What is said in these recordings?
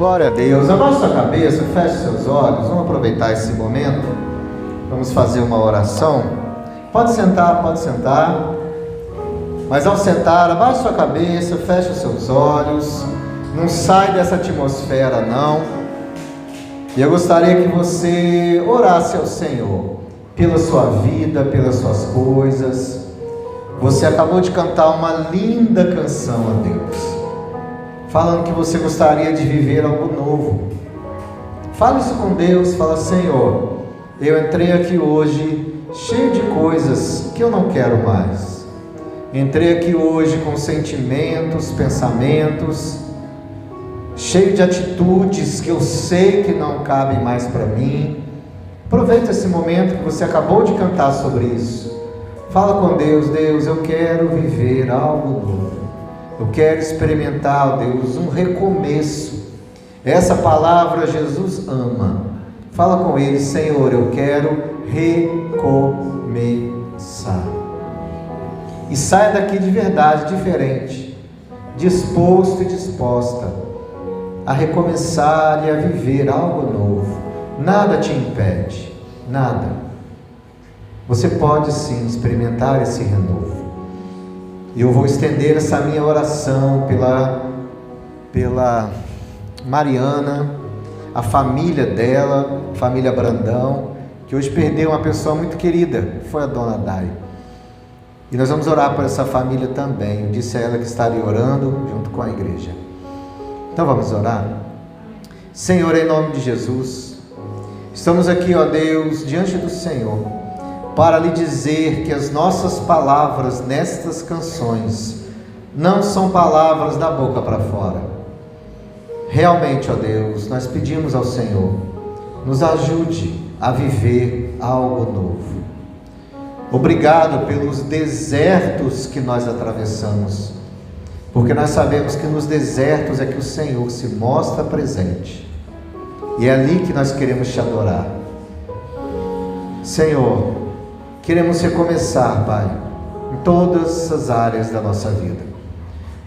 Glória a Deus. Abaixe sua cabeça, feche seus olhos. Vamos aproveitar esse momento. Vamos fazer uma oração. Pode sentar, pode sentar. Mas ao sentar, abaixe sua cabeça, feche os seus olhos. Não sai dessa atmosfera, não. E eu gostaria que você orasse ao Senhor pela sua vida, pelas suas coisas. Você acabou de cantar uma linda canção a Deus, falando que você gostaria de viver algo novo. Fala isso com Deus, fala: Senhor, eu entrei aqui hoje cheio de coisas que eu não quero mais. Entrei aqui hoje com sentimentos, pensamentos, cheio de atitudes que eu sei que não cabem mais para mim. Aproveita esse momento que você acabou de cantar sobre isso. Fala com Deus: Deus, eu quero viver algo novo. Eu quero experimentar, Deus, um recomeço. Essa palavra Jesus ama. Fala com Ele: Senhor, eu quero recomeçar. E saia daqui de verdade, diferente, disposto e disposta a recomeçar e a viver algo novo. Nada te impede, nada. Você pode sim experimentar esse renovo. E eu vou estender essa minha oração pela Mariana, a família dela, família Brandão, que hoje perdeu uma pessoa muito querida, foi a dona Dai. E nós vamos orar por essa família também. Eu disse a ela que estaria orando junto com a igreja. Então vamos orar. Senhor, em nome de Jesus, estamos aqui, ó Deus, diante do Senhor, para lhe dizer que as nossas palavras nestas canções não são palavras da boca para fora. Realmente, ó Deus, nós pedimos ao Senhor, nos ajude a viver algo novo. Obrigado pelos desertos que nós atravessamos, porque nós sabemos que nos desertos é que o Senhor se mostra presente, e é ali que nós queremos te adorar. Senhor, queremos recomeçar, Pai, em todas as áreas da nossa vida.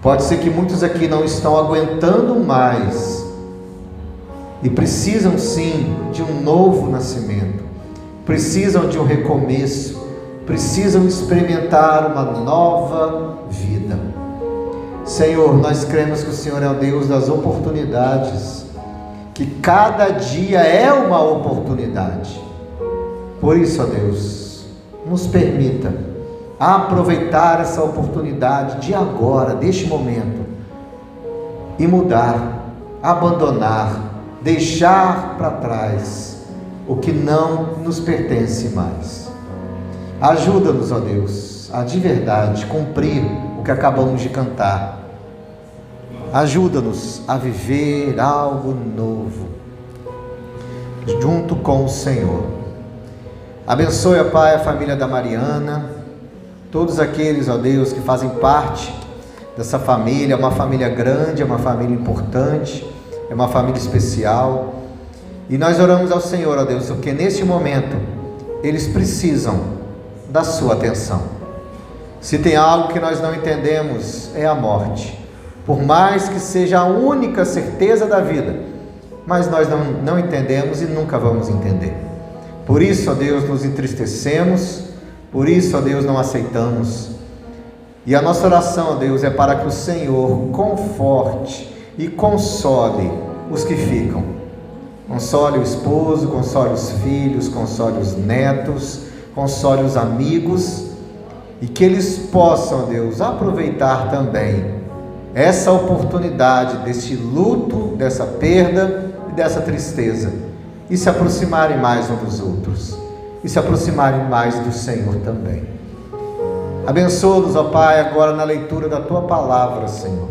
Pode ser que muitos aqui não estão aguentando mais e precisam sim de um novo nascimento, precisam de um recomeço, precisam experimentar uma nova vida. Senhor, nós cremos que o Senhor é o Deus das oportunidades, que cada dia é uma oportunidade. Por isso, ó Deus, nos permita aproveitar essa oportunidade de agora, deste momento, e mudar, abandonar, deixar para trás o que não nos pertence mais. Ajuda-nos, ó Deus, a de verdade cumprir o que acabamos de cantar. Ajuda-nos a viver algo novo junto com o Senhor. Abençoe, ó Pai, a família da Mariana, todos aqueles, ó Deus, que fazem parte dessa família. É uma família grande, é uma família importante, é uma família especial. E nós oramos ao Senhor, ó Deus, porque neste momento eles precisam da sua atenção. Se tem algo que nós não entendemos, é a morte. Por mais que seja a única certeza da vida, mas nós não entendemos e nunca vamos entender. Por isso, ó Deus, nos entristecemos, por isso, ó Deus, não aceitamos. E a nossa oração, ó Deus, é para que o Senhor conforte e console os que ficam. Console o esposo, console os filhos, console os netos, console os amigos, e que eles possam, ó Deus, aproveitar também essa oportunidade deste luto, dessa perda e dessa tristeza, e se aproximarem mais uns dos outros, e se aproximarem mais do Senhor também. Abençoa-nos, ó Pai, agora na leitura da Tua Palavra, Senhor.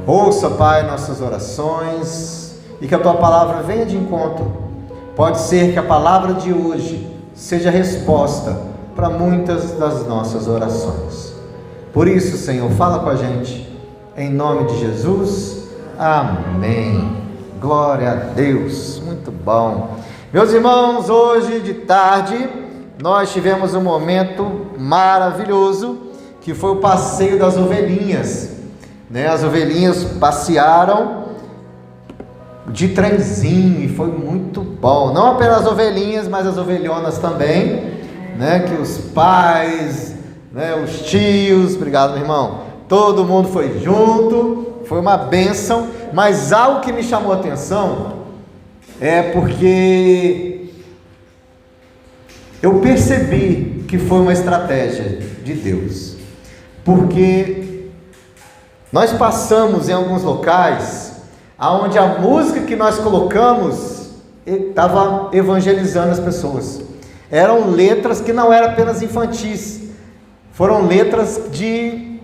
Ouça, Pai, nossas orações, e que a Tua Palavra venha de encontro. Pode ser que a palavra de hoje seja resposta para muitas das nossas orações. Por isso, Senhor, fala com a gente, em nome de Jesus, amém. Glória a Deus, muito bom. Meus irmãos, hoje de tarde, nós tivemos um momento maravilhoso, que foi o passeio das ovelhinhas, né? As ovelhinhas passearam de trenzinho, e foi muito bom. Não apenas as ovelhinhas, mas as ovelhonas também, né? Que os pais, né? Os tios, obrigado, meu irmão, todo mundo foi junto, foi uma bênção. Mas algo que me chamou a atenção é porque eu percebi que foi uma estratégia de Deus, porque nós passamos em alguns locais aonde a música que nós colocamos estava evangelizando as pessoas. Eram letras que não eram apenas infantis, foram letras de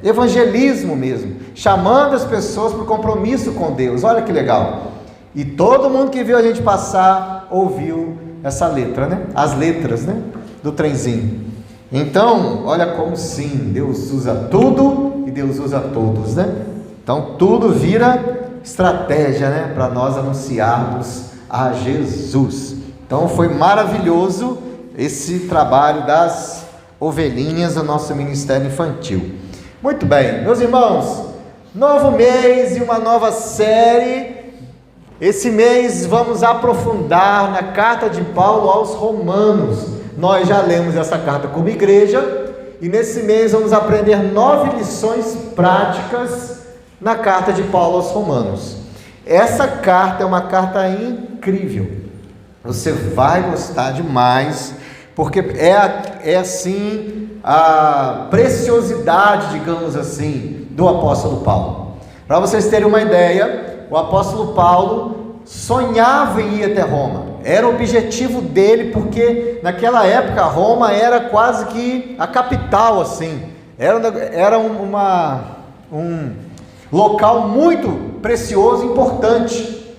evangelismo mesmo, chamando as pessoas para o compromisso com Deus. Olha que legal! E todo mundo que viu a gente passar ouviu essa letra, né? As letras, né? Do trenzinho. Então, olha como sim, Deus usa tudo e Deus usa todos, né? Então tudo vira estratégia, né? Para nós anunciarmos a Jesus. Então foi maravilhoso esse trabalho das ovelhinhas do nosso ministério infantil. Muito bem, meus irmãos, novo mês e uma nova série. Esse mês vamos aprofundar na carta de Paulo aos Romanos. Nós já lemos essa carta como igreja, e nesse mês vamos aprender 9 lições práticas na carta de Paulo aos Romanos. Essa carta é uma carta incrível, você vai gostar demais, porque é assim a preciosidade, digamos assim, do apóstolo Paulo. Para vocês terem uma ideia, o apóstolo Paulo sonhava em ir até Roma, era o objetivo dele, porque naquela época Roma era quase que a capital, assim, era um local muito precioso, importante,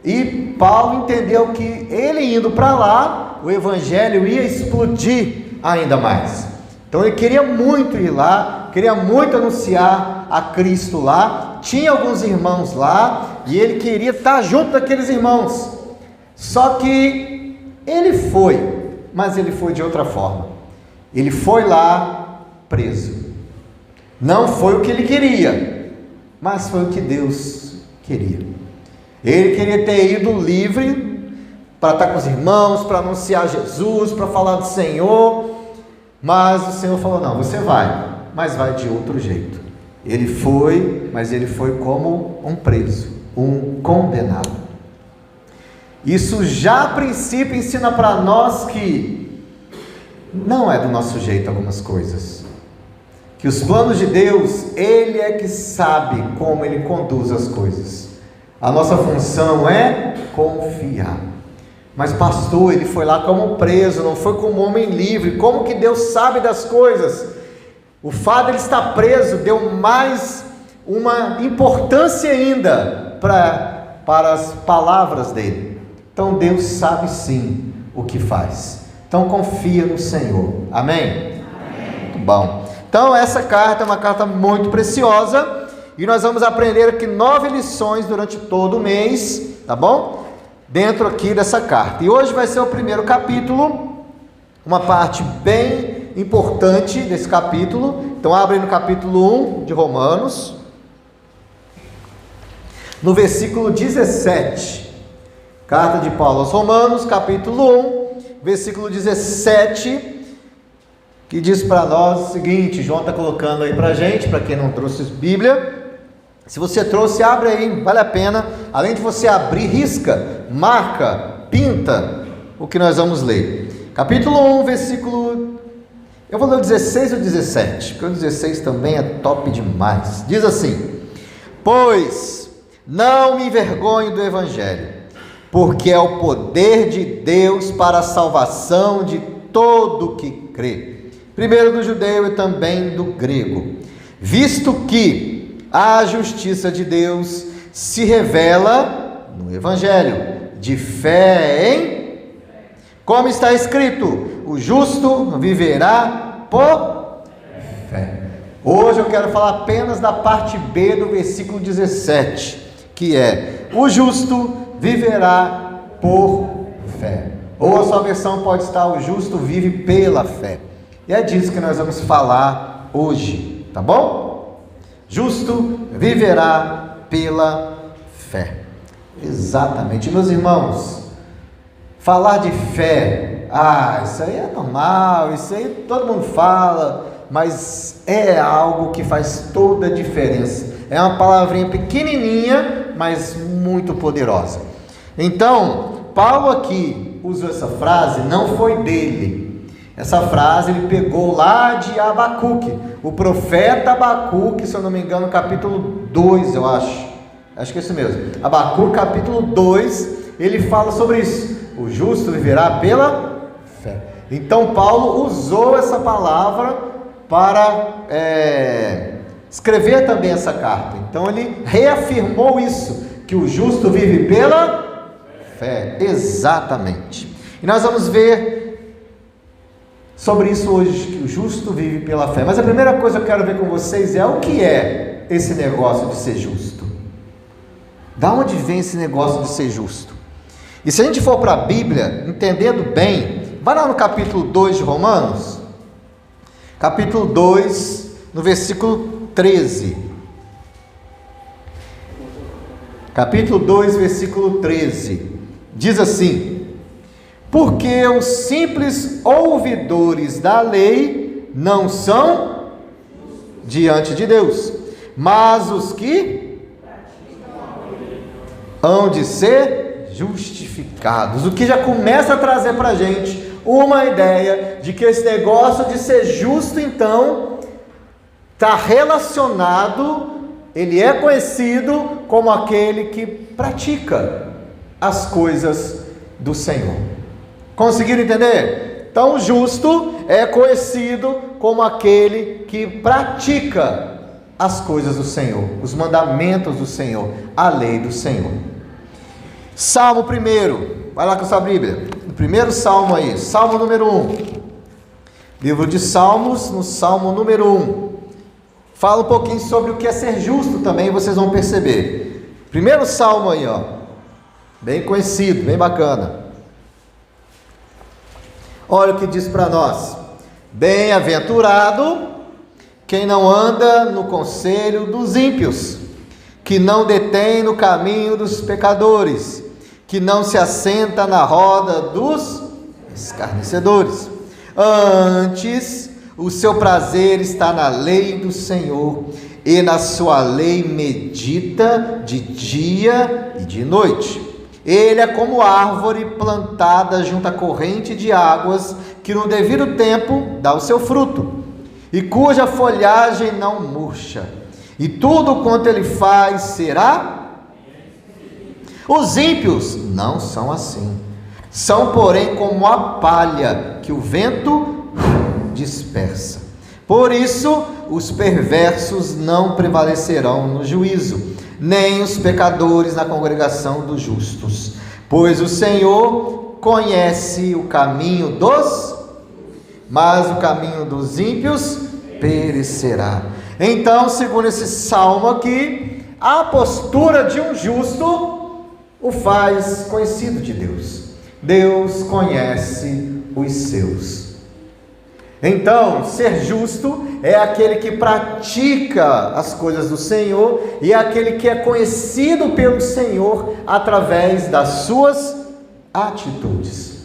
e Paulo entendeu que ele indo para lá, o evangelho ia explodir ainda mais. Então ele queria muito ir lá, queria muito anunciar a Cristo lá, tinha alguns irmãos lá, e ele queria estar junto daqueles irmãos. Só que ele foi, mas ele foi de outra forma. Ele foi lá preso. Não foi o que ele queria, mas foi o que Deus queria. Ele queria ter ido livre para estar com os irmãos, para anunciar Jesus, para falar do Senhor, mas o Senhor falou: não, você vai, mas vai de outro jeito. Ele foi, mas ele foi como um preso, um condenado. Isso já a princípio ensina para nós que não é do nosso jeito algumas coisas, que os planos de Deus, Ele é que sabe como Ele conduz as coisas. A nossa função é confiar. Mas pastor, ele foi lá como preso, não foi como homem livre. Como que Deus sabe das coisas? O fato de ele estar preso deu mais uma importância ainda para as palavras dele. Então Deus sabe sim o que faz. Então confia no Senhor. Amém? Amém. Muito bom. Então essa carta é uma carta muito preciosa, e nós vamos aprender aqui 9 lições durante todo o mês, tá bom? Dentro aqui dessa carta. E hoje vai ser o primeiro capítulo, uma parte bem importante desse capítulo. Então abre no capítulo 1 de Romanos, no versículo 17. Carta de Paulo aos Romanos, capítulo 1, versículo 17, que diz para nós o seguinte. João está colocando aí para a gente, para quem não trouxe Bíblia. Se você trouxe, abre aí, vale a pena. Além de você abrir, risca, marca, pinta o que nós vamos ler. Capítulo 1, versículo... eu vou ler o 16 e o 17, porque o 16 também é top demais. Diz assim: pois não me envergonho do Evangelho, porque é o poder de Deus para a salvação de todo que crê, primeiro do judeu e também do grego, visto que a justiça de Deus se revela no Evangelho, de fé em... como está escrito, o justo viverá por fé. Hoje eu quero falar apenas da parte B do versículo 17, que é: o justo viverá por fé. Ou a sua versão pode estar: o justo vive pela fé. E é disso que nós vamos falar hoje, tá bom? Justo viverá pela fé. fé. Exatamente. Meus irmãos, falar de fé, isso aí é normal, isso aí todo mundo fala, mas é algo que faz toda a diferença. É uma palavrinha pequenininha, mas muito poderosa. Então, Paulo aqui usou essa frase, não foi dele. Essa frase ele pegou lá de Abacuque, o profeta Abacuque, se eu não me engano, capítulo 2, eu acho que é isso mesmo. Abacuque, capítulo 2, ele fala sobre isso. O justo viverá pela fé. Então, Paulo usou essa palavra para escrever também essa carta. Então, ele reafirmou isso, que o justo vive pela fé. Exatamente. E nós vamos ver sobre isso hoje, que o justo vive pela fé. Mas a primeira coisa que eu quero ver com vocês é o que é esse negócio de ser justo. Da onde vem esse negócio de ser justo? E se a gente for para a Bíblia, entendendo bem, vai lá no capítulo 2 de Romanos, capítulo 2, no versículo 13. Capítulo 2, versículo 13. Diz assim: porque os simples ouvidores da lei não são diante de Deus, mas os que hão de ser justificados. O que já começa a trazer para a gente uma ideia de que esse negócio de ser justo, então, está relacionado, ele é conhecido como aquele que pratica as coisas do Senhor. Conseguiram entender? Então, o justo é conhecido como aquele que pratica as coisas do Senhor, os mandamentos do Senhor, a lei do Senhor. Salmo 1, vai lá com a sua Bíblia, o primeiro salmo aí, salmo número 1, livro de Salmos, no salmo número 1, fala um pouquinho sobre o que é ser justo também, vocês vão perceber. Primeiro salmo aí, bem conhecido, bem bacana. Olha o que diz para nós: bem-aventurado quem não anda no conselho dos ímpios, que não detém no caminho dos pecadores, que não se assenta na roda dos escarnecedores. Antes, o seu prazer está na lei do Senhor, e na sua lei medita de dia e de noite. Ele é como árvore plantada junto à corrente de águas, que no devido tempo dá o seu fruto, e cuja folhagem não murcha, e tudo quanto ele faz será. Os ímpios não são assim, são porém como a palha que o vento dispersa. Por isso os perversos não prevalecerão no juízo, nem os pecadores na congregação dos justos, pois o Senhor conhece o caminho mas o caminho dos ímpios perecerá. Então, segundo esse salmo aqui, a postura de um justo o faz conhecido de Deus. Deus conhece os seus. Então, ser justo é aquele que pratica as coisas do Senhor e é aquele que é conhecido pelo Senhor através das suas atitudes.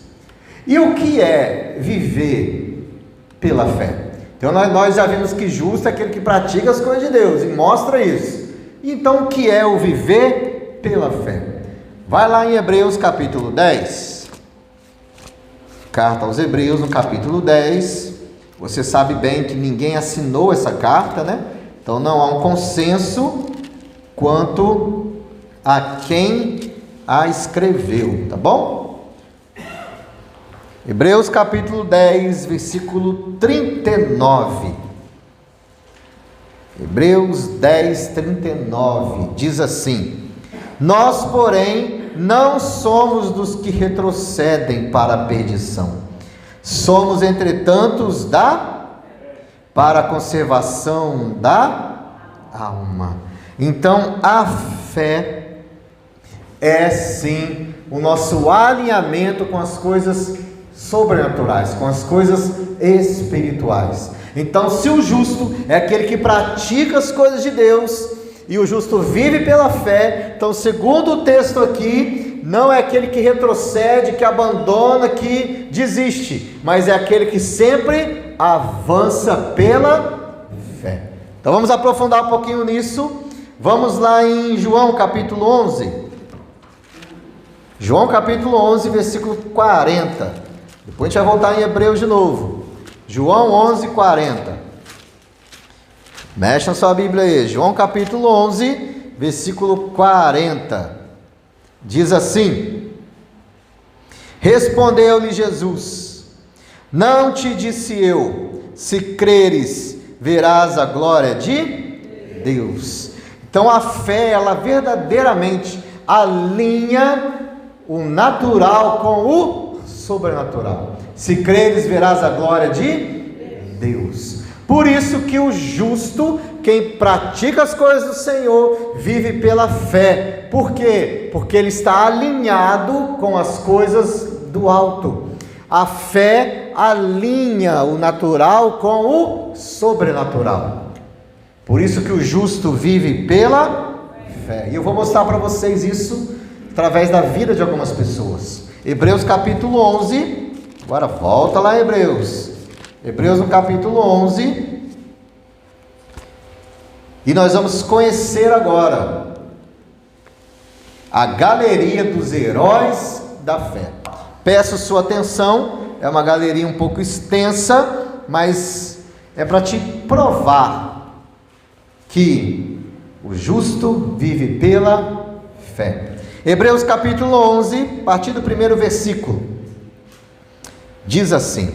E o que é viver pela fé? Então, nós já vimos que justo é aquele que pratica as coisas de Deus e mostra isso. Então, o que é o viver pela fé? Vai lá em Hebreus capítulo 10, carta aos Hebreus no capítulo 10, você sabe bem que ninguém assinou essa carta, né? Então não há um consenso quanto a quem a escreveu, tá bom? Hebreus capítulo 10, versículo 39, Hebreus 10, 39, diz assim: nós, porém, não somos dos que retrocedem para a perdição, somos, entretanto, para a conservação da alma. Então, a fé é sim o nosso alinhamento com as coisas sobrenaturais, com as coisas espirituais. Então, se o justo é aquele que pratica as coisas de Deus, e o justo vive pela fé. Então, segundo o texto aqui, não é aquele que retrocede, que abandona, que desiste, mas é aquele que sempre avança pela fé. Então vamos aprofundar um pouquinho nisso. Vamos lá em João capítulo 11. João capítulo 11, versículo 40. Depois a gente vai voltar em Hebreus de novo. João 11, 40. Mexa na sua Bíblia aí. João capítulo 11, versículo 40. Diz assim: respondeu-lhe Jesus: não te disse eu, se creres, verás a glória de Deus. Então a fé, ela verdadeiramente alinha o natural com o sobrenatural. Se creres, verás a glória de Deus. Por isso que o justo, quem pratica as coisas do Senhor, vive pela fé. Por quê? Porque ele está alinhado com as coisas do alto. A fé alinha o natural com o sobrenatural. Por isso que o justo vive pela fé. E eu vou mostrar para vocês isso através da vida de algumas pessoas. Hebreus capítulo 11. Agora volta lá em Hebreus. Hebreus no capítulo 11. E nós vamos conhecer agora a galeria dos heróis da fé. Peço sua atenção. É uma galeria um pouco extensa, mas é para te provar que o justo vive pela fé. Hebreus capítulo 11, a partir do primeiro versículo, diz assim: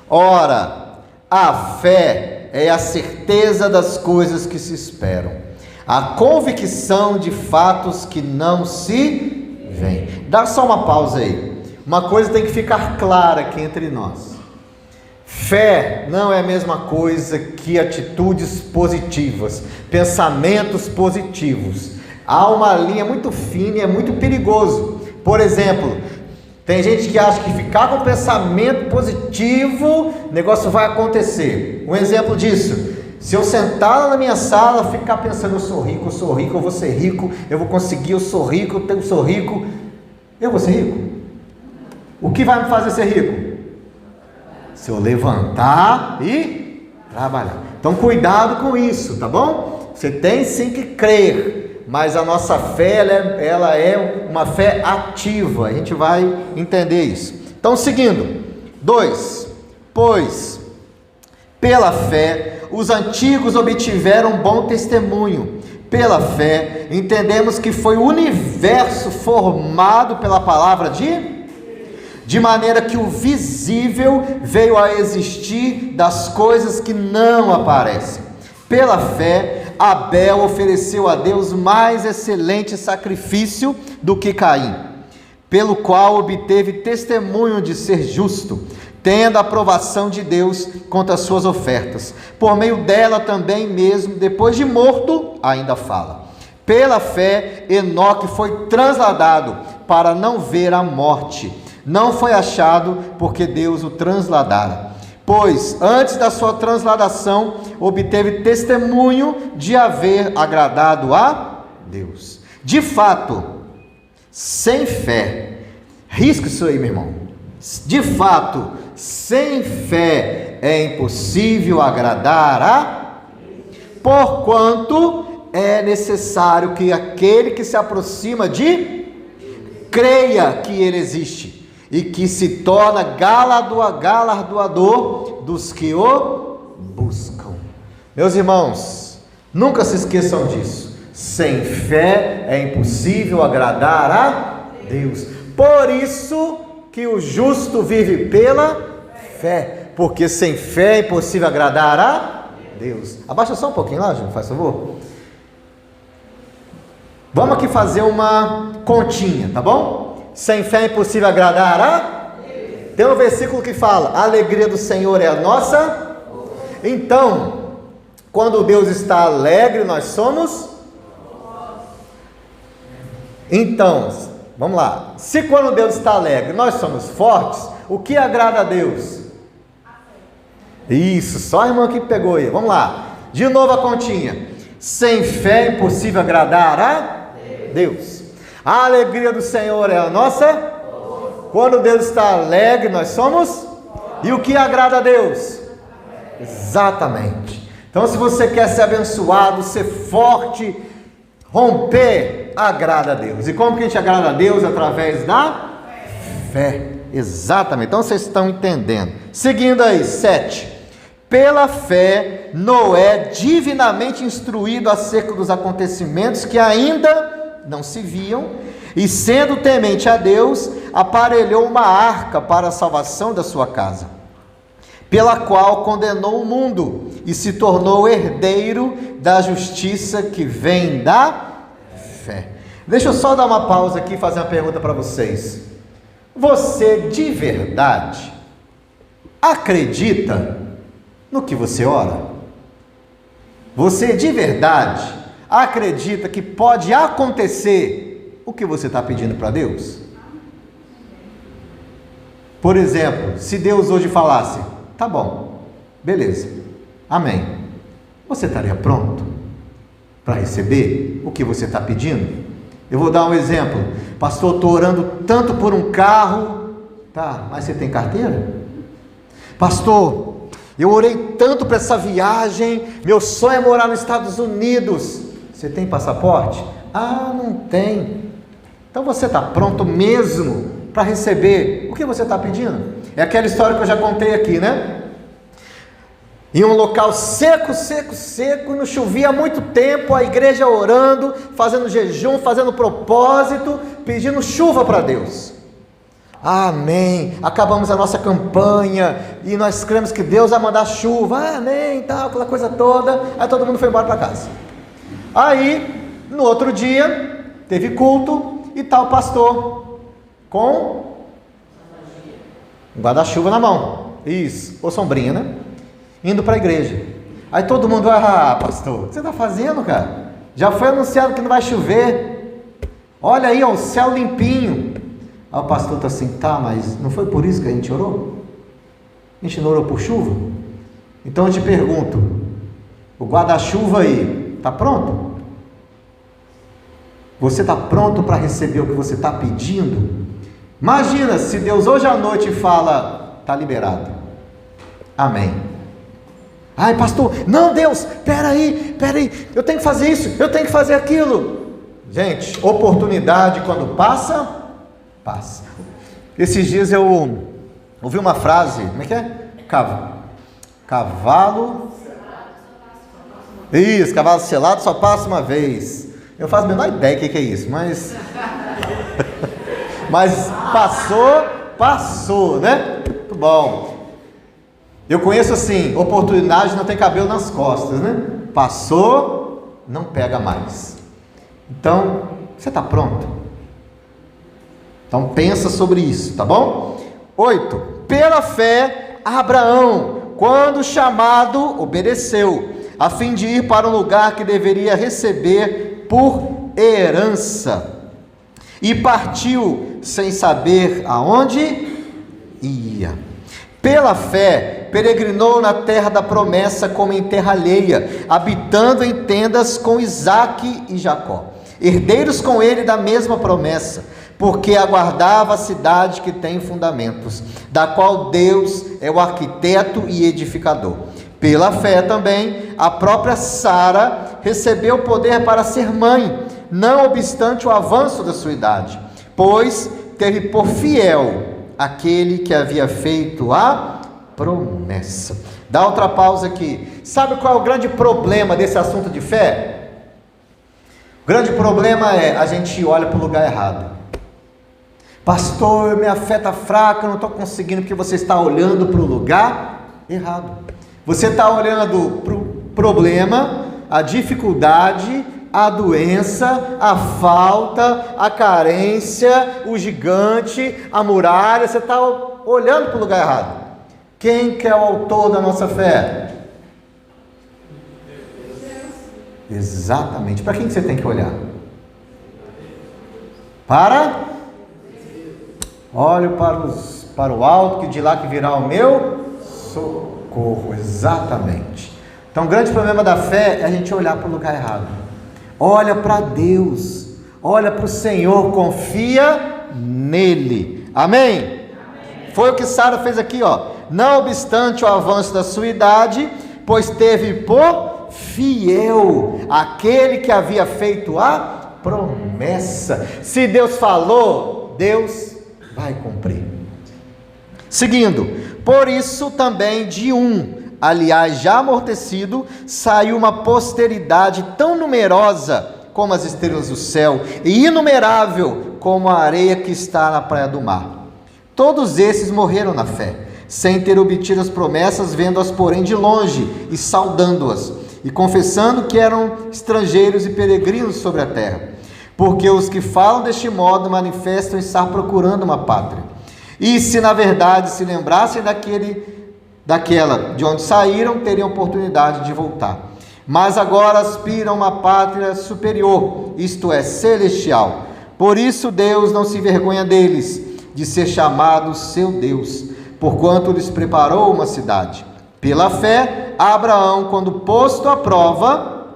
ora, a fé é a certeza das coisas que se esperam, a convicção de fatos que não se veem. Dá só uma pausa aí. Uma coisa tem que ficar clara aqui entre nós: fé não é a mesma coisa que atitudes positivas, pensamentos positivos. Há uma linha muito fina e é muito perigoso. Por exemplo, tem gente que acha que ficar com pensamento positivo, o negócio vai acontecer. Um exemplo disso: se eu sentar lá na minha sala, ficar pensando, eu sou rico, eu vou ser rico, eu vou conseguir, eu sou rico, eu sou rico, eu vou ser rico. O que vai me fazer ser rico? Se eu levantar e trabalhar. Então cuidado com isso, tá bom? Você tem sim que crer, mas a nossa fé, ela é uma fé ativa. A gente vai entender isso. Então, seguindo. 2. Pois, pela fé, os antigos obtiveram bom testemunho. Pela fé, entendemos que foi o universo formado pela palavra de maneira que o visível veio a existir das coisas que não aparecem. Pela fé, Abel ofereceu a Deus mais excelente sacrifício do que Caim, pelo qual obteve testemunho de ser justo, tendo a aprovação de Deus quanto às suas ofertas. Por meio dela também mesmo, depois de morto, ainda fala. Pela fé, Enoque foi transladado para não ver a morte. Não foi achado porque Deus o transladara. Pois, antes da sua transladação, obteve testemunho de haver agradado a Deus. De fato, sem fé, risca isso aí, meu irmão. De fato, sem fé é impossível agradar a... Porquanto é necessário que aquele que se aproxima creia que ele existe e que se torna galardoador dos que o buscam. Meus irmãos, nunca se esqueçam disso. Sem fé é impossível agradar a Deus. Por isso que o justo vive pela fé, porque sem fé é impossível agradar a Deus. Abaixa só um pouquinho lá, Júlio, faz favor. Vamos aqui fazer uma continha, tá bom? Sem fé é impossível agradar a Deus. Tem um versículo que fala: a alegria do Senhor é a nossa. Então, quando Deus está alegre, nós somos. Então, vamos lá. Se quando Deus está alegre, nós somos fortes, o que agrada a Deus? Isso, só a irmã que pegou aí. Vamos lá. De novo a continha. Sem fé é impossível agradar a Deus. A alegria do Senhor é a nossa. Quando Deus está alegre, nós somos. E o que agrada a Deus? Exatamente. Então, se você quer ser abençoado, ser forte, romper, agrada a Deus. E como que a gente agrada a Deus? Através da fé. Exatamente. Então, vocês estão entendendo. Seguindo aí, 7. Pela fé, Noé, divinamente instruído acerca dos acontecimentos que ainda não se viam, e sendo temente a Deus, aparelhou uma arca para a salvação da sua casa, pela qual condenou o mundo e se tornou herdeiro da justiça que vem da fé. Deixa eu só dar uma pausa aqui e fazer uma pergunta para vocês. Você de verdade acredita no que você ora? Você de verdade acredita que pode acontecer o que você está pedindo para Deus? Por exemplo, se Deus hoje falasse: tá bom, beleza, amém, você estaria pronto para receber o que você está pedindo? Eu vou dar um exemplo. Pastor, estou orando tanto por um carro. Tá, mas você tem carteira? Pastor, eu orei tanto para essa viagem, meu sonho é morar nos Estados Unidos. Você tem passaporte? Ah, não tem. Então você está pronto mesmo para receber o que você está pedindo? É aquela história que eu já contei aqui, né? Em um local seco, não chovia há muito tempo, a igreja orando, fazendo jejum, fazendo propósito, pedindo chuva para Deus. Amém, acabamos a nossa campanha e nós cremos que Deus vai mandar chuva, amém, tal, aquela coisa toda. Aí todo mundo foi embora para casa. Aí, no outro dia, teve culto e tal pastor com um guarda-chuva na mão, isso, ou sombrinha, né? Indo para a igreja. Aí todo mundo, pastor, o que você está fazendo, cara? Já foi anunciado que não vai chover, olha aí, ó, o céu limpinho. Aí o pastor está assim: tá, mas não foi por isso que a gente orou? A gente não orou por chuva? Então eu te pergunto, o guarda-chuva aí, está pronto? Você está pronto para receber o que você está pedindo? Imagina se Deus hoje à noite fala: está liberado, amém. Ai pastor, não Deus, peraí, eu tenho que fazer isso, eu tenho que fazer aquilo. Gente, oportunidade quando passa. Esses dias eu ouvi uma frase, como é que é? Cavalo. Isso, cavalo selado só passa uma vez. Eu faço a menor ideia do que é isso, mas passou, né? Muito bom. Eu conheço assim: oportunidade não tem cabelo nas costas, né? Passou, não pega mais. Então, você está pronto? Então pensa sobre isso, tá bom? 8. Pela fé, Abraão, quando chamado, obedeceu, a fim de ir para um lugar que deveria receber por herança, e partiu sem saber aonde ia. Pela fé, peregrinou na terra da promessa como em terra alheia, habitando em tendas com Isaque e Jacó, herdeiros com ele da mesma promessa, porque aguardava a cidade que tem fundamentos, da qual Deus é o arquiteto e edificador. Pela fé também, a própria Sara recebeu o poder para ser mãe, não obstante o avanço da sua idade, pois teve por fiel aquele que havia feito a promessa. Dá outra pausa aqui. Sabe qual é o grande problema desse assunto de fé? O grande problema é: a gente olha para o lugar errado. Pastor, minha fé está fraca, eu não estou conseguindo, porque você está olhando para o lugar errado. Você está olhando para o problema, a dificuldade, a doença, a falta, a carência, o gigante, a muralha. Você está olhando para o lugar errado. Quem que é o autor da nossa fé? Exatamente. Para quem que você tem que olhar? Olho para o alto, que de lá que virá o meu socorro. Exatamente. Então Então, o grande problema da fé é a gente olhar para o lugar errado. Olha para Deus, olha para o Senhor, confia nele. Amém? Amém? Foi o que Sara fez aqui, ó. Não obstante o avanço da sua idade, pois teve por fiel aquele que havia feito a promessa. Se Deus falou, Deus vai cumprir. Seguindo, por isso também de aliás já amortecido, saiu uma posteridade tão numerosa como as estrelas do céu, e inumerável como a areia que está na praia do mar. Todos esses morreram na fé, sem ter obtido as promessas, vendo-as porém de longe, e saudando-as, e confessando que eram estrangeiros e peregrinos sobre a terra. Porque os que falam deste modo manifestam estar procurando uma pátria. E se na verdade se lembrassem daquela de onde saíram, teriam oportunidade de voltar. Mas agora aspiram a uma pátria superior, isto é, celestial. Por isso Deus não se envergonha deles, de ser chamado seu Deus, porquanto lhes preparou uma cidade. Pela fé, Abraão, quando posto à prova,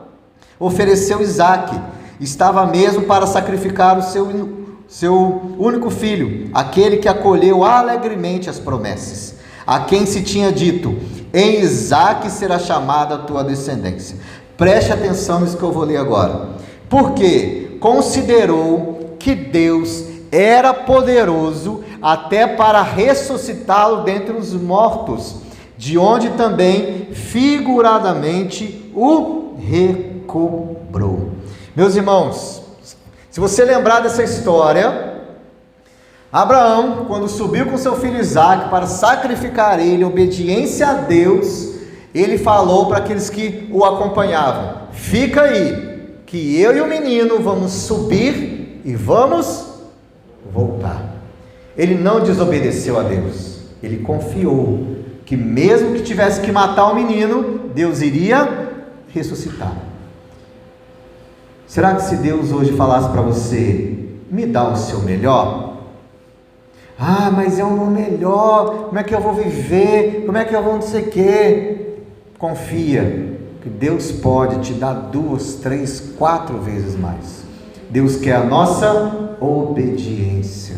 ofereceu Isaque. Estava mesmo para sacrificar o seu único filho, aquele que acolheu alegremente as promessas, a quem se tinha dito: em Isaque será chamada a tua descendência. Preste atenção nisso que eu vou ler agora. Porque considerou que Deus era poderoso até para ressuscitá-lo dentre os mortos, de onde também figuradamente o recobrou. Meus irmãos, se você lembrar dessa história, Abraão, quando subiu com seu filho Isaque para sacrificar ele em obediência a Deus, ele falou para aqueles que o acompanhavam: fica aí, que eu e o menino vamos subir e vamos voltar. Ele não desobedeceu a Deus, ele confiou que mesmo que tivesse que matar o menino, Deus iria ressuscitar. Será que se Deus hoje falasse para você: me dá o seu melhor? Ah, mas é o melhor, como é que eu vou viver? Como é que eu vou não sei o quê? Confia que Deus pode te dar 2, 3, 4 vezes mais. Deus quer a nossa obediência.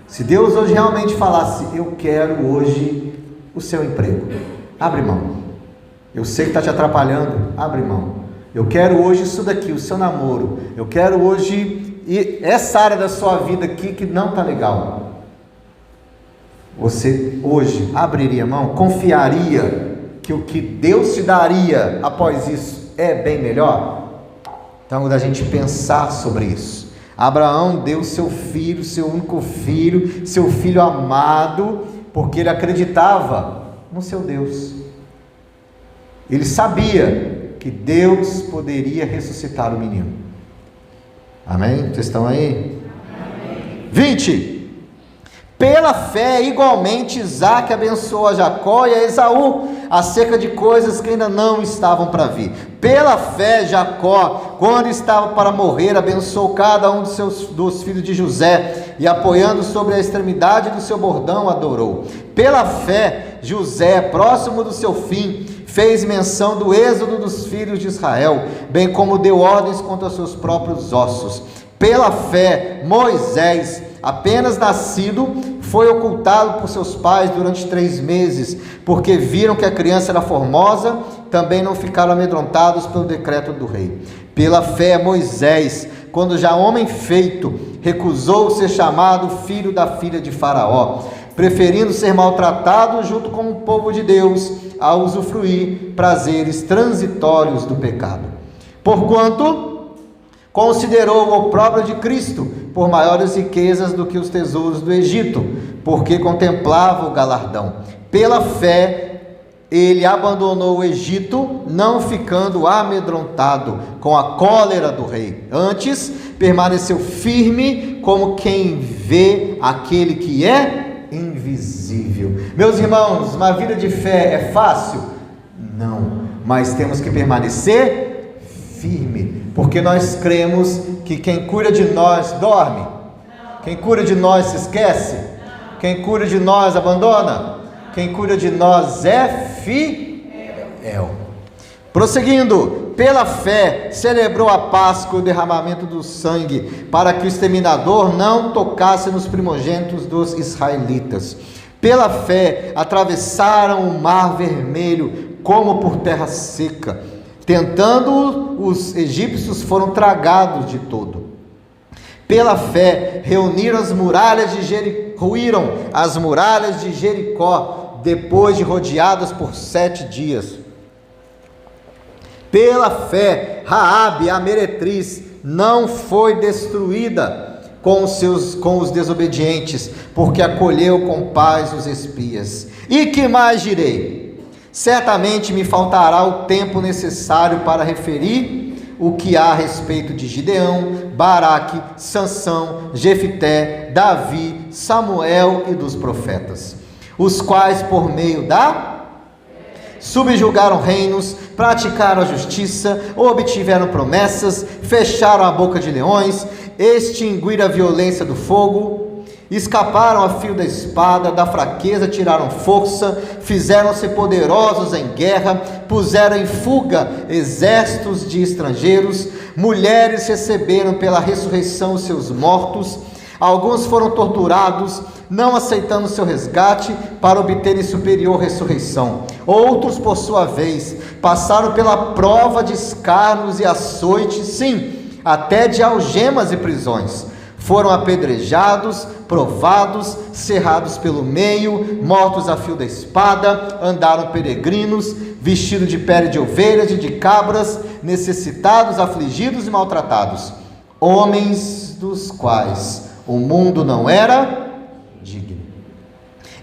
Se Deus hoje realmente falasse: eu quero hoje o seu emprego, abre mão. Eu sei que está te atrapalhando, abre mão. Eu quero hoje isso daqui, o seu namoro. Eu quero hoje essa área da sua vida aqui que não está legal. Você hoje abriria mão? Confiaria que o que Deus te daria após isso é bem melhor? Então, da gente pensar sobre isso. Abraão deu seu filho, seu único filho, seu filho amado, porque ele acreditava no seu Deus. Ele sabia que Deus poderia ressuscitar o menino. Amém? Vocês estão aí? Amém. 20. Pela fé, igualmente, Isaque abençoou a Jacó e a Esaú acerca de coisas que ainda não estavam para vir. Pela fé, Jacó, quando estava para morrer, abençoou cada um dos filhos de José, e apoiando sobre a extremidade do seu bordão, adorou. Pela fé, José, próximo do seu fim, fez menção do êxodo dos filhos de Israel, bem como deu ordens contra seus próprios ossos. Pela fé, Moisés, apenas nascido, foi ocultado por seus pais durante 3 meses, porque viram que a criança era formosa, também não ficaram amedrontados pelo decreto do rei. Pela fé, Moisés, quando já homem feito, recusou ser chamado filho da filha de Faraó, preferindo ser maltratado junto com o povo de Deus, a usufruir prazeres transitórios do pecado. Porquanto considerou o opróbrio de Cristo por maiores riquezas do que os tesouros do Egito, porque contemplava o galardão. Pela fé, ele abandonou o Egito, não ficando amedrontado com a cólera do rei. Antes, permaneceu firme como quem vê aquele que é invisível. Meus irmãos, uma vida de fé é fácil? Não, mas temos que permanecer firme, porque nós cremos que quem cuida de nós dorme, quem cuida de nós se esquece, quem cuida de nós abandona, quem cuida de nós é fiel. Prosseguindo, pela fé, celebrou a Páscoa e o derramamento do sangue, para que o exterminador não tocasse nos primogênitos dos israelitas. Pela fé, atravessaram o mar vermelho, como por terra seca. Tentando, os egípcios foram tragados de todo. Pela fé, ruíram as muralhas de Jericó, depois de rodeadas por 7 dias. Pela fé, Raabe, a meretriz, não foi destruída com os desobedientes, porque acolheu com paz os espias. E que mais direi? Certamente me faltará o tempo necessário para referir o que há a respeito de Gideão, Baraque, Sansão, Jefité, Davi, Samuel e dos profetas, os quais por meio subjugaram reinos, praticaram a justiça, obtiveram promessas, fecharam a boca de leões, extinguiram a violência do fogo, escaparam a fio da espada, da fraqueza tiraram força, fizeram-se poderosos em guerra, puseram em fuga exércitos de estrangeiros, mulheres receberam pela ressurreição os seus mortos, alguns foram torturados, não aceitando seu resgate para obterem superior ressurreição. Outros, por sua vez, passaram pela prova de escárnios e açoites, sim, até de algemas e prisões. Foram apedrejados, provados, cerrados pelo meio, mortos a fio da espada, andaram peregrinos, vestidos de pele de ovelhas e de cabras, necessitados, afligidos e maltratados, homens dos quais o mundo não era digno,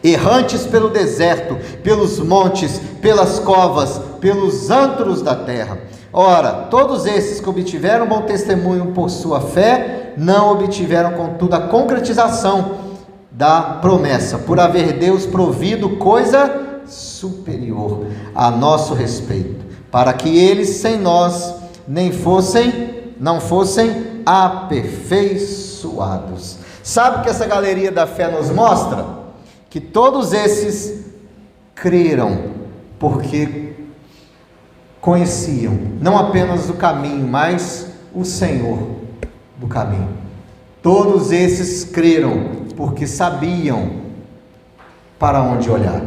errantes pelo deserto, pelos montes, pelas covas, pelos antros da terra. Ora, todos esses que obtiveram bom testemunho por sua fé, não obtiveram, contudo, a concretização da promessa, por haver Deus provido coisa superior a nosso respeito, para que eles sem nós não fossem aperfeiçoados. Sabe o que essa galeria da fé nos mostra? Que todos esses creram, porque conheciam não apenas o caminho, mas o Senhor do caminho. Todos esses creram, porque sabiam para onde olhar.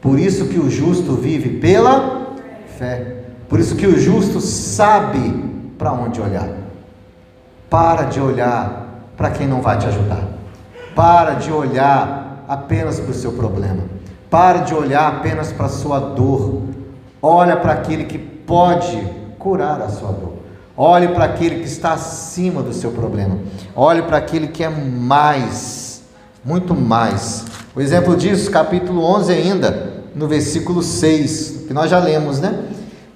Por isso que o justo vive pela fé. Por isso que o justo sabe para onde olhar. Para de olhar para quem não vai te ajudar. Para de olhar apenas para o seu problema. Para de olhar apenas para a sua dor. Olha para aquele que pode curar a sua dor. Olhe para aquele que está acima do seu problema. Olhe para aquele que é mais, muito mais. O exemplo disso, capítulo 11 ainda, no versículo 6, que nós já lemos, né?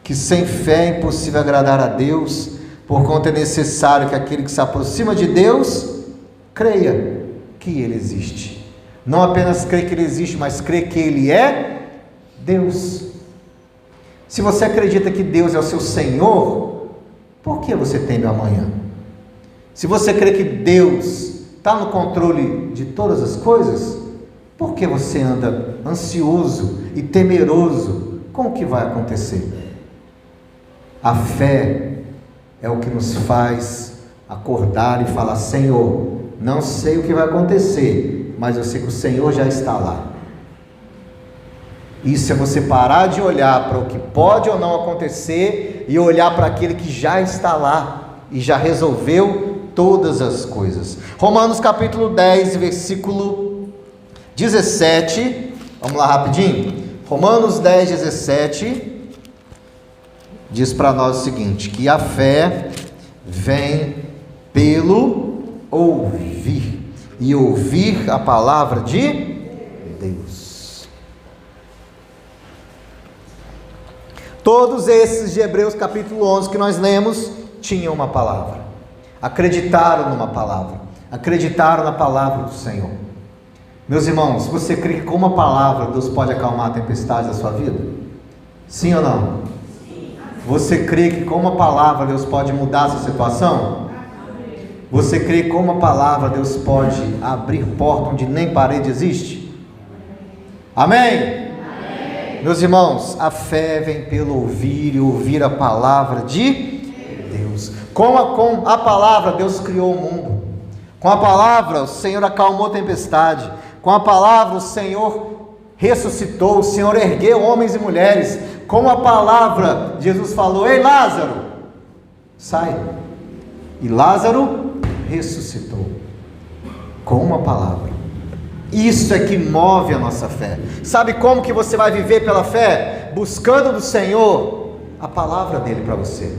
Que sem fé é impossível agradar a Deus, porquanto é necessário que aquele que se aproxima de Deus, creia que Ele existe. Não apenas crê que Ele existe, mas crê que Ele é Deus. Se você acredita que Deus é o seu Senhor, por que você teme o amanhã? Se você crê que Deus está no controle de todas as coisas, por que você anda ansioso e temeroso com o que vai acontecer? A fé é o que nos faz acordar e falar: Senhor, não sei o que vai acontecer, mas eu sei que o Senhor já está lá. Isso é você parar de olhar para o que pode ou não acontecer e olhar para aquele que já está lá e já resolveu todas as coisas. Romanos capítulo 10, versículo 17, vamos lá rapidinho. Romanos 10, 17, diz para nós o seguinte: que a fé vem pelo ouvir, e ouvir a palavra de Deus. Todos esses de Hebreus capítulo 11 que nós lemos, tinham uma palavra, acreditaram numa palavra, acreditaram na palavra do Senhor. Meus irmãos, você crê que com uma palavra Deus pode acalmar a tempestade da sua vida? Sim ou não? Sim. Você crê que com uma palavra Deus pode mudar a sua situação? Você crê que com uma palavra Deus pode abrir porta onde nem parede existe? Amém? Meus irmãos, a fé vem pelo ouvir e ouvir a palavra de Deus. Com a palavra, Deus criou o mundo. Com a palavra, o Senhor acalmou a tempestade. Com a palavra, o Senhor ressuscitou. O Senhor ergueu homens e mulheres. Com a palavra, Jesus falou: ei, Lázaro, sai. E Lázaro ressuscitou. Com uma palavra. Isso é que move a nossa fé. Sabe como que você vai viver pela fé? Buscando do Senhor a palavra dele para você.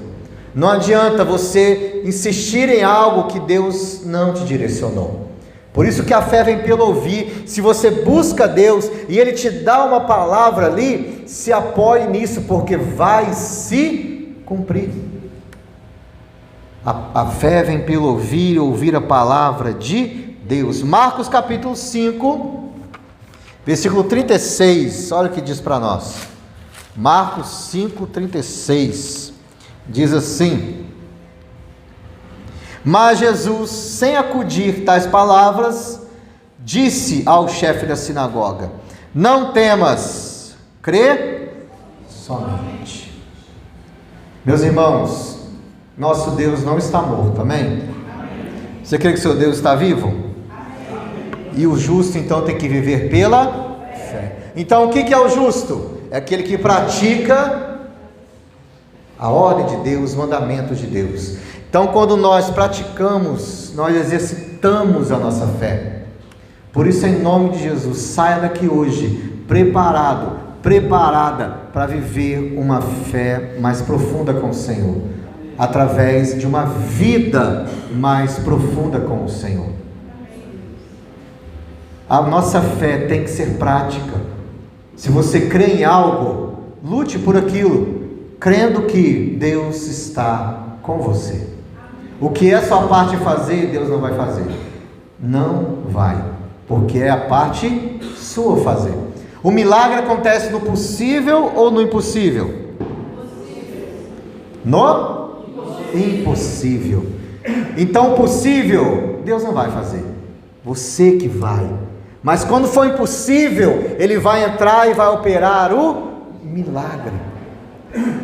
Não adianta você insistir em algo que Deus não te direcionou. Por isso que a fé vem pelo ouvir. Se você busca Deus e Ele te dá uma palavra ali, se apoie nisso, porque vai se cumprir. A fé vem pelo ouvir e ouvir a palavra de Deus. Marcos capítulo 5, versículo 36, olha o que diz para nós. Marcos 5, 36, diz assim: mas Jesus, sem acudir tais palavras, disse ao chefe da sinagoga: não temas, crê somente. Meus irmãos, nosso Deus não está morto, amém? Você crê que seu Deus está vivo? E o justo então tem que viver pela fé. Então o que é o justo? É aquele que pratica a ordem de Deus, os mandamentos de Deus. Então quando nós praticamos, nós exercitamos a nossa fé. Por isso, em nome de Jesus, saia daqui hoje preparada para viver uma fé mais profunda com o Senhor, através de uma vida mais profunda com o Senhor. A nossa fé tem que ser prática. Se você crê em algo, lute por aquilo, crendo que Deus está com você. O que é sua parte fazer, Deus não vai fazer. Não vai, porque é a parte sua fazer. O milagre acontece no possível ou no impossível? No impossível. Então o possível, Deus não vai fazer. Você que vai. Mas quando for impossível, Ele vai entrar e vai operar o milagre.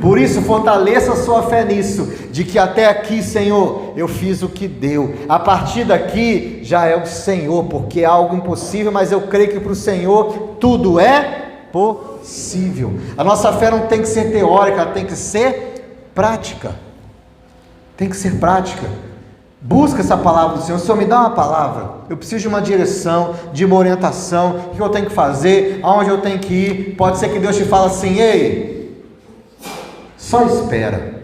Por isso, fortaleça a sua fé nisso, de que até aqui, Senhor, eu fiz o que deu. A partir daqui, já é o Senhor, porque é algo impossível, mas eu creio que para o Senhor tudo é possível. A nossa fé não tem que ser teórica, ela tem que ser prática. Tem que ser prática. Busca essa palavra do Senhor. Senhor, me dá uma palavra. Eu preciso de uma direção, de uma orientação. O que eu tenho que fazer? Aonde eu tenho que ir? Pode ser que Deus te fale assim: ei, só espera.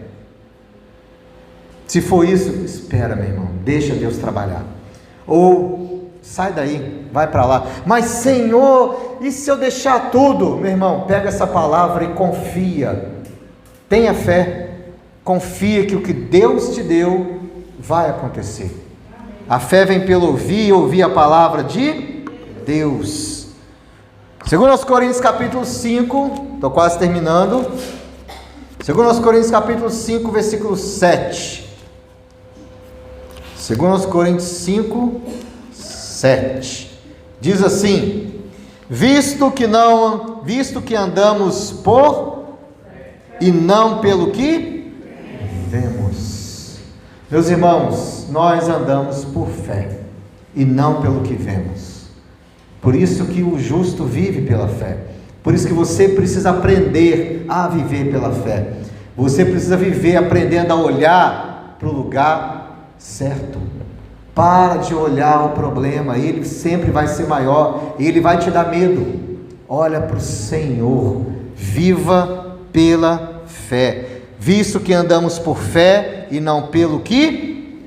Se for isso, espera, meu irmão. Deixa Deus trabalhar. Ou sai daí, vai para lá. Mas Senhor, e se eu deixar tudo? Meu irmão, pega essa palavra e confia. Tenha fé. Confia que o que Deus te deu vai acontecer. A fé vem pelo ouvir e ouvir a palavra de Deus. 2 Coríntios capítulo 5, estou quase terminando. 2 Coríntios capítulo 5, versículo 7. 2 Coríntios 5, 7. Diz assim: visto que andamos por e não pelo que vemos. Meus irmãos, nós andamos por fé e não pelo que vemos. Por isso que o justo vive pela fé. Por isso que você precisa aprender a viver pela fé. Você precisa viver aprendendo a olhar para o lugar certo. Para de olhar o problema, ele sempre vai ser maior, ele vai te dar medo. Olha para o Senhor, viva pela fé. Visto que andamos por fé e não pelo que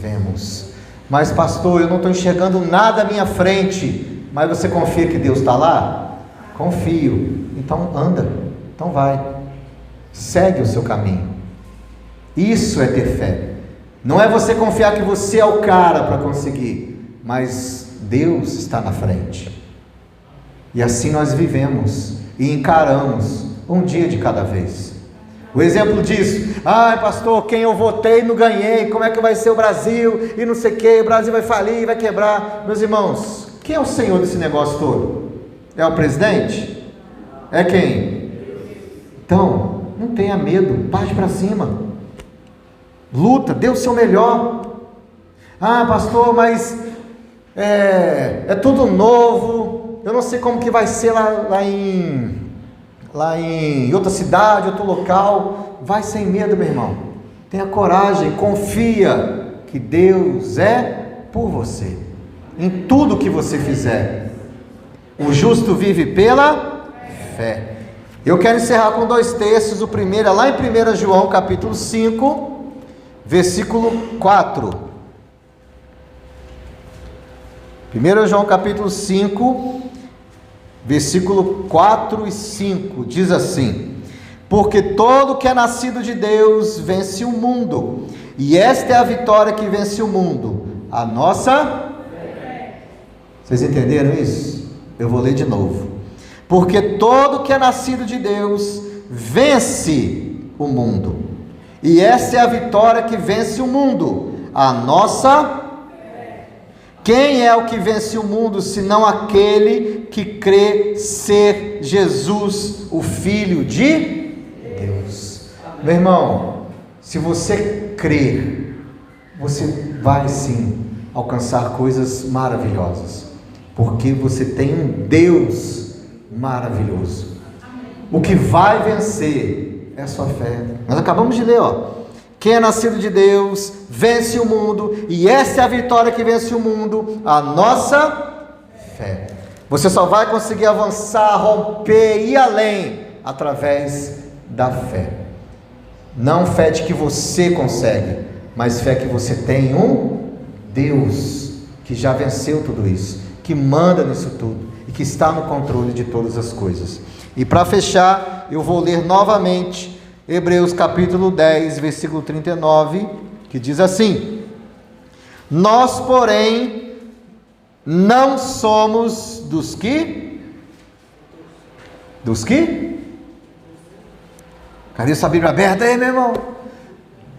vemos. Mas pastor, eu não estou enxergando nada à minha frente. Mas você confia que Deus está lá? Confio. Então anda, então vai. Segue o seu caminho. Isso é ter fé. Não é você confiar que você é o cara para conseguir, mas Deus está na frente. E assim nós vivemos e encaramos um dia de cada vez. O exemplo disso: ai pastor, quem eu votei não ganhei, como é que vai ser o Brasil, e não sei o que, o Brasil vai falir, vai quebrar. Meus irmãos, quem é o senhor desse negócio todo? É o presidente? é quem? Então, não tenha medo, parte para cima. Luta, dê o seu melhor. Ah, pastor, mas é tudo novo. Eu não sei como que vai ser lá em outra cidade, outro local. Vai sem medo, meu irmão. Tenha coragem, confia que Deus é por você. Em tudo que você fizer. O justo vive pela fé. Eu quero encerrar com 2 textos. O primeiro é lá em 1 João capítulo 5, versículo 4. 1 João capítulo 5, versículo 4 e 5, diz assim: porque todo que é nascido de Deus vence o mundo, e esta é a vitória que vence o mundo, a nossa fé. Vocês entenderam isso? Eu vou ler de novo. Porque todo que é nascido de Deus vence o mundo, e esta é a vitória que vence o mundo, a nossa fé. Quem é o que vence o mundo, senão aquele que crê ser Jesus, o Filho de Deus? Meu irmão, se você crer, você vai sim alcançar coisas maravilhosas, porque você tem um Deus maravilhoso. O que vai vencer é a sua fé. Nós acabamos de ler, quem é nascido de Deus vence o mundo, e essa é a vitória que vence o mundo, a nossa fé. Você só vai conseguir avançar, romper e ir além através da fé. Não fé de que você consegue, mas fé que você tem um Deus que já venceu tudo isso, que manda nisso tudo e que está no controle de todas as coisas. E para fechar, eu vou ler novamente Hebreus capítulo 10, versículo 39, que diz assim: nós, porém, não somos dos que? Cadê essa Bíblia aberta aí, meu irmão?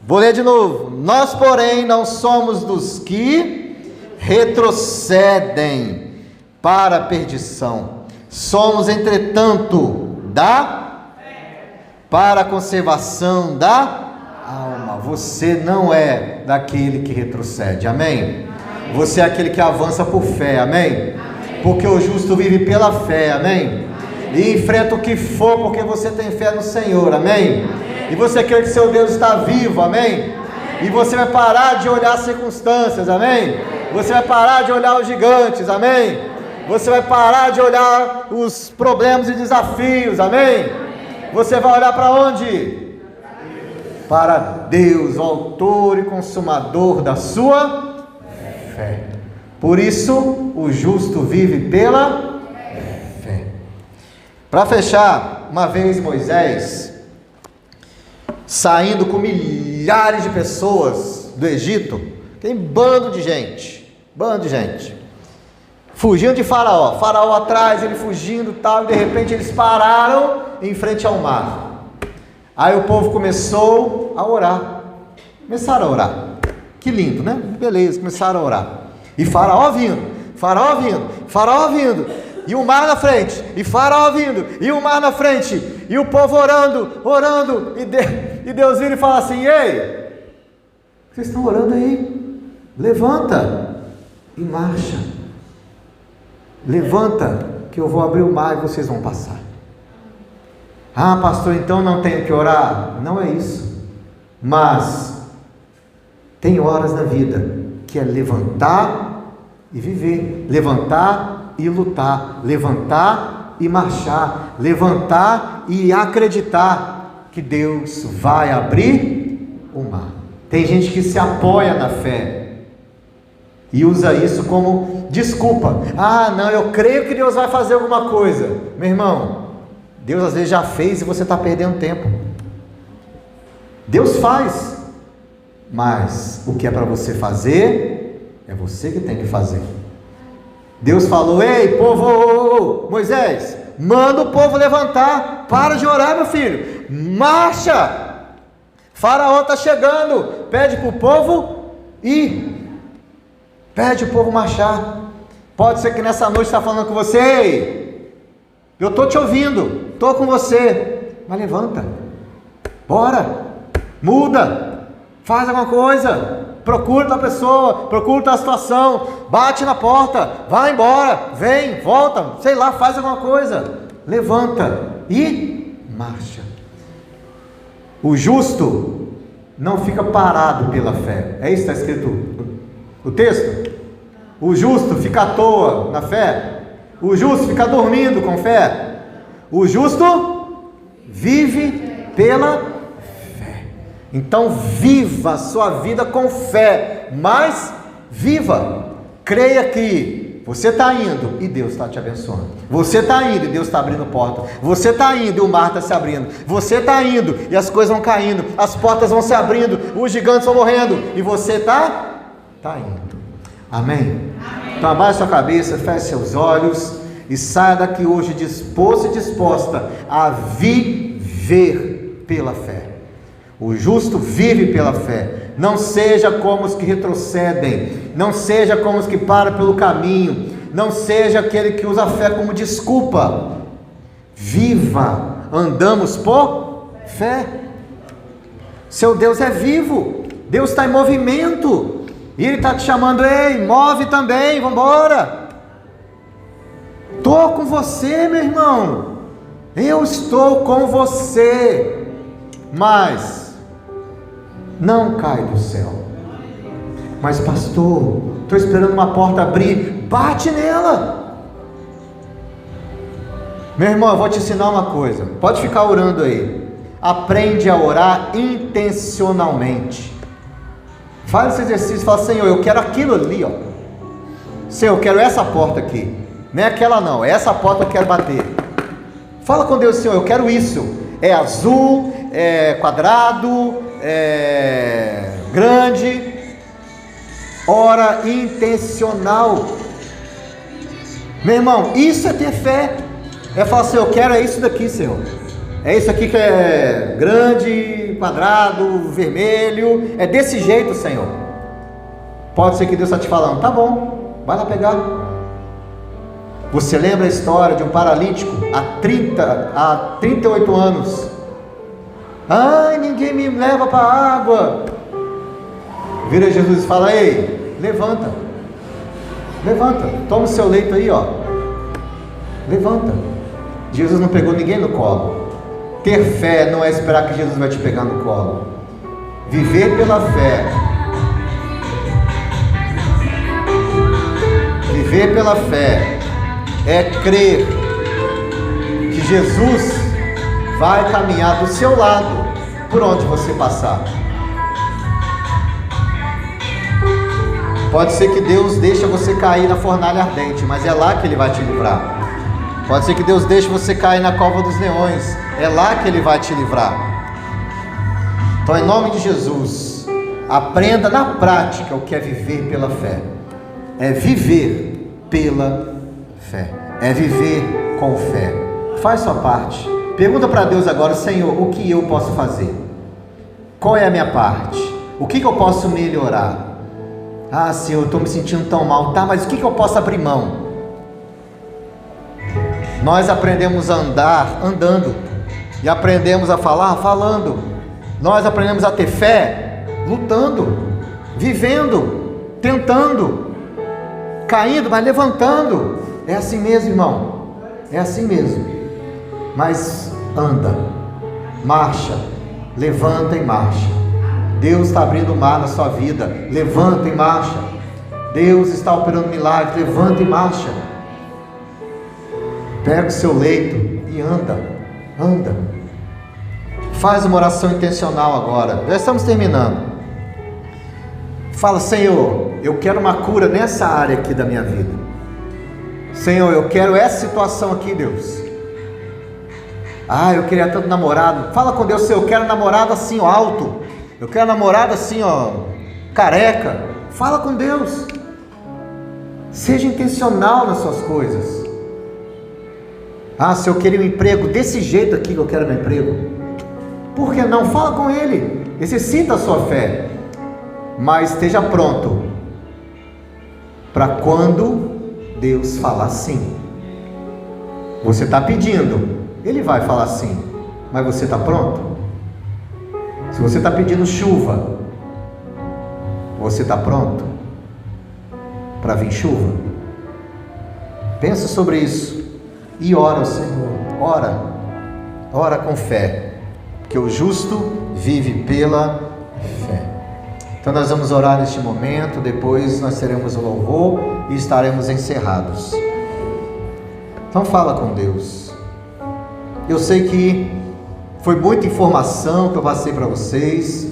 Vou ler de novo. Nós, porém, não somos dos que retrocedem para a perdição. Somos, entretanto, para a conservação da alma. Você não é daquele que retrocede, amém? Você é aquele que avança por fé, amém? Porque o justo vive pela fé, amém? E enfrenta o que for, porque você tem fé no Senhor, amém? E você crê que seu Deus está vivo, amém? E você vai parar de olhar as circunstâncias, amém? Você vai parar de olhar os gigantes, amém? Você vai parar de olhar os problemas e desafios, amém? Você vai olhar para onde? Para Deus, o autor e consumador da sua fé. Por isso, o justo vive pela fé. Para fechar, uma vez Moisés, saindo com milhares de pessoas do Egito, tem bando de gente, fugindo de Faraó atrás, ele fugindo e tal, e de repente eles pararam em frente ao mar. Aí o povo começou a orar, que lindo, né? Beleza, começaram a orar, e Faraó vindo, e o mar na frente, e Faraó vindo, e o mar na frente, e o povo orando, e Deus vira e fala assim: ei, vocês estão orando aí? Levanta e marcha. Levanta, que eu vou abrir o mar e vocês vão passar. Ah, pastor, então não tenho que orar? Não é isso. Mas tem horas na vida que é levantar e viver, levantar e lutar, levantar e marchar, levantar e acreditar que Deus vai abrir o mar. Tem gente que se apoia na fé e usa isso como desculpa. Ah, não, eu creio que Deus vai fazer alguma coisa. Meu irmão, Deus às vezes já fez e você está perdendo tempo. Deus faz, mas o que é para você fazer, é você que tem que fazer. Deus falou: ei, povo, Moisés, manda o povo levantar, para de orar, meu filho, marcha, Faraó está chegando, pede para o povo ir, pede o povo marchar. Pode ser que nessa noite está falando com você: ei, eu estou te ouvindo, estou com você, mas levanta, bora, muda, faz alguma coisa, procura outra pessoa, procura outra situação, bate na porta, vai embora, vem, volta, sei lá, faz alguma coisa, levanta e marcha. O justo não fica parado pela fé, é isso que está escrito no texto? O justo fica à toa na fé, o justo fica dormindo com fé, o justo vive pela fé. Então viva a sua vida com fé, mas viva, creia que você está indo e Deus está te abençoando, você está indo e Deus está abrindo porta, você está indo e o mar está se abrindo, você está indo e as coisas vão caindo, as portas vão se abrindo, os gigantes vão morrendo e você está indo. Amém? Então abaixe sua cabeça, feche seus olhos e saia daqui hoje disposto e disposta a viver pela fé. O justo vive pela fé. Não seja como os que retrocedem, não seja como os que param pelo caminho, não seja aquele que usa a fé como desculpa. Viva, andamos por fé. Seu Deus é vivo, Deus está em movimento, e Ele está te chamando, ei, move também, vamos embora. Estou com você, meu irmão, eu estou com você, mas não cai do céu. Mas pastor, estou esperando uma porta abrir, bate nela. Meu irmão, eu vou te ensinar uma coisa, pode ficar orando aí, aprende a orar intencionalmente. Faz esse exercício, fala, Senhor, eu quero aquilo ali, ó. Senhor, eu quero essa porta aqui, não é aquela não, é essa porta que eu quero bater. Fala com Deus, Senhor, eu quero isso, é azul, é quadrado, é grande. Ora intencional. Meu irmão, isso é ter fé, é falar, Senhor, eu quero é isso daqui, Senhor, é isso aqui que é grande, quadrado, vermelho, é desse jeito, Senhor. Pode ser que Deus está te falando, tá bom, vai lá pegar. Você lembra a história de um paralítico há 38 anos? Ai, ninguém me leva para a água. Vira Jesus e fala, ei, levanta, toma o seu leito aí, ó, levanta. Jesus não pegou ninguém no colo. Ter fé não é esperar que Jesus vai te pegar no colo. Viver pela fé, viver pela fé é crer que Jesus vai caminhar do seu lado por onde você passar. Pode ser que Deus deixe você cair na fornalha ardente, mas é lá que Ele vai te livrar. Pode ser que Deus deixe você cair na cova dos leões, é lá que Ele vai te livrar. Então, em nome de Jesus, aprenda na prática o que é viver pela fé. É viver pela fé, é viver com fé. Faz sua parte. Pergunta para Deus agora, Senhor, o que eu posso fazer? Qual é a minha parte? O que eu posso melhorar? Ah, Senhor, eu estou me sentindo tão mal, tá, mas o que eu posso abrir mão? Nós aprendemos a andar andando, e aprendemos a falar falando. Nós aprendemos a ter fé lutando, vivendo, tentando, caindo, mas levantando. É assim mesmo, irmão, é assim mesmo. Mas anda, marcha, levanta e marcha. Deus está abrindo o mar na sua vida, levanta e marcha. Deus está operando milagres, levanta e marcha. Pega o seu leito e anda. Faz uma oração intencional agora, já estamos terminando. Fala, Senhor, eu quero uma cura nessa área aqui da minha vida. Senhor, eu quero essa situação aqui, Deus. Ah, eu queria tanto namorado. Fala com Deus, Senhor, eu quero namorado assim, ó, alto. Eu quero namorado assim, ó, careca. Fala com Deus. Seja intencional nas suas coisas. Ah, se eu queria um emprego desse jeito aqui que eu quero meu emprego, por que não? Fala com Ele, exercita a sua fé, mas esteja pronto para quando Deus falar sim. Você está pedindo, Ele vai falar assim: mas você está pronto? Se você está pedindo chuva, você está pronto para vir chuva? Pensa sobre isso e ora ao Senhor. Ora com fé, porque o justo vive pela fé. Então nós vamos orar neste momento, depois nós teremos o louvor e estaremos encerrados. Então fala com Deus. Eu sei que foi muita informação que eu passei para vocês,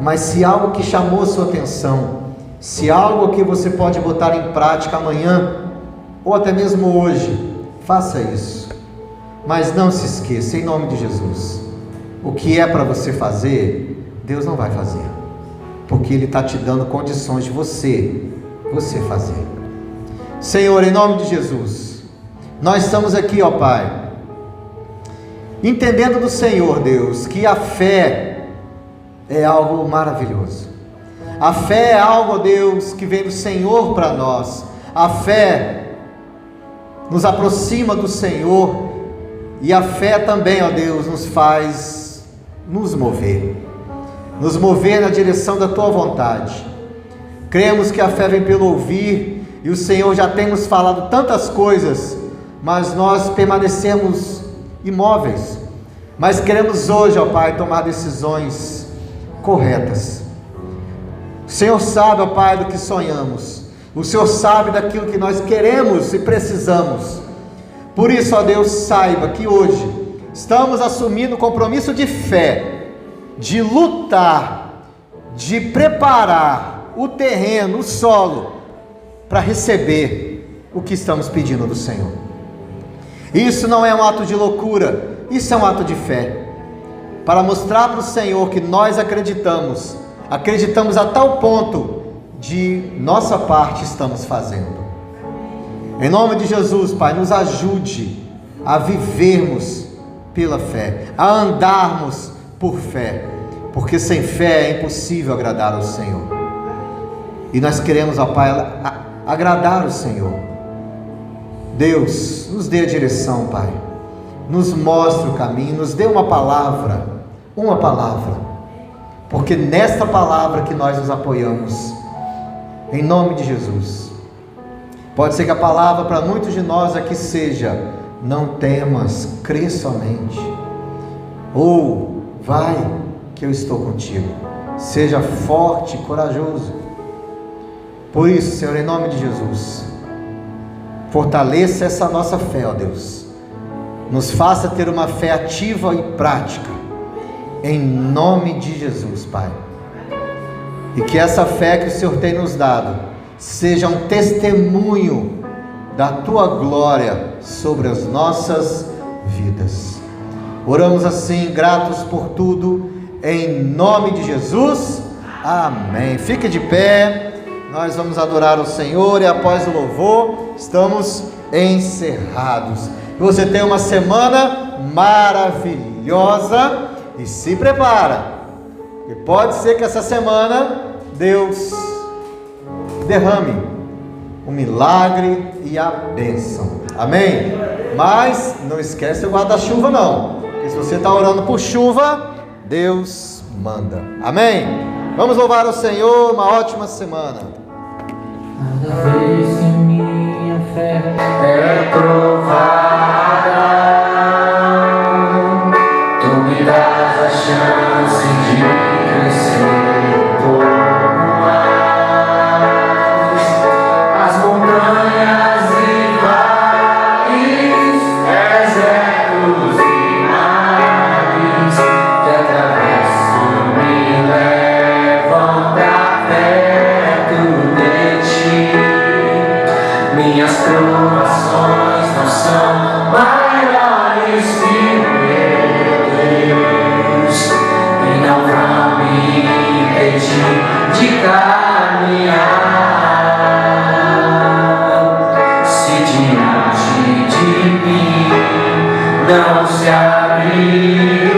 mas se algo que chamou a sua atenção, se algo que você pode botar em prática amanhã, ou até mesmo hoje, faça isso. Mas não se esqueça, em nome de Jesus, o que é para você fazer, Deus não vai fazer, porque Ele está te dando condições de você fazer. Senhor, em nome de Jesus, nós estamos aqui, ó Pai, entendendo do Senhor, Deus, que a fé é algo maravilhoso. A fé é algo, ó Deus, que vem do Senhor para nós. A fé nos aproxima do Senhor, e a fé também, ó Deus, nos faz nos mover na direção da Tua vontade. Cremos que a fé vem pelo ouvir, e o Senhor já tem nos falado tantas coisas, mas nós permanecemos imóveis. Mas queremos hoje, ó Pai, tomar decisões corretas. O Senhor sabe, ó Pai, do que sonhamos. O Senhor sabe daquilo que nós queremos e precisamos. Por isso, ó Deus, saiba que hoje estamos assumindo o compromisso de fé, de lutar, de preparar o terreno, o solo, para receber o que estamos pedindo do Senhor. Isso não é um ato de loucura, isso é um ato de fé, para mostrar para o Senhor que nós acreditamos a tal ponto de nossa parte estamos fazendo. Em nome de Jesus, Pai, nos ajude a vivermos pela fé, a andarmos por fé, porque sem fé é impossível agradar ao Senhor. E nós queremos, ó Pai, agradar o Senhor. Deus, nos dê a direção, Pai, nos mostre o caminho, nos dê uma palavra, porque nesta palavra que nós nos apoiamos, em nome de Jesus. Pode ser que a palavra para muitos de nós aqui seja: não temas, crê somente, ou vai que eu estou contigo, seja forte e corajoso. Por isso, Senhor, em nome de Jesus, fortaleça essa nossa fé, ó Deus, nos faça ter uma fé ativa e prática, em nome de Jesus, Pai, e que essa fé que o Senhor tem nos dado seja um testemunho da Tua glória sobre as nossas vidas. Oramos assim, gratos por tudo, em nome de Jesus, amém. Fique de pé, nós vamos adorar o Senhor, e após o louvor, estamos encerrados. Você tem uma semana maravilhosa, e se prepara, e pode ser que essa semana Deus derrame o milagre e a bênção, amém? Mas não esquece o guarda-chuva não, porque se você está orando por chuva, Deus manda, amém? Vamos louvar o Senhor, uma ótima semana. Cada vez que minha fé é provada, Tu me dás a chance de crescer. Minhas provações não são maiores que Deus, e não vão me impedir de caminhar. Se diante de mim não se abrir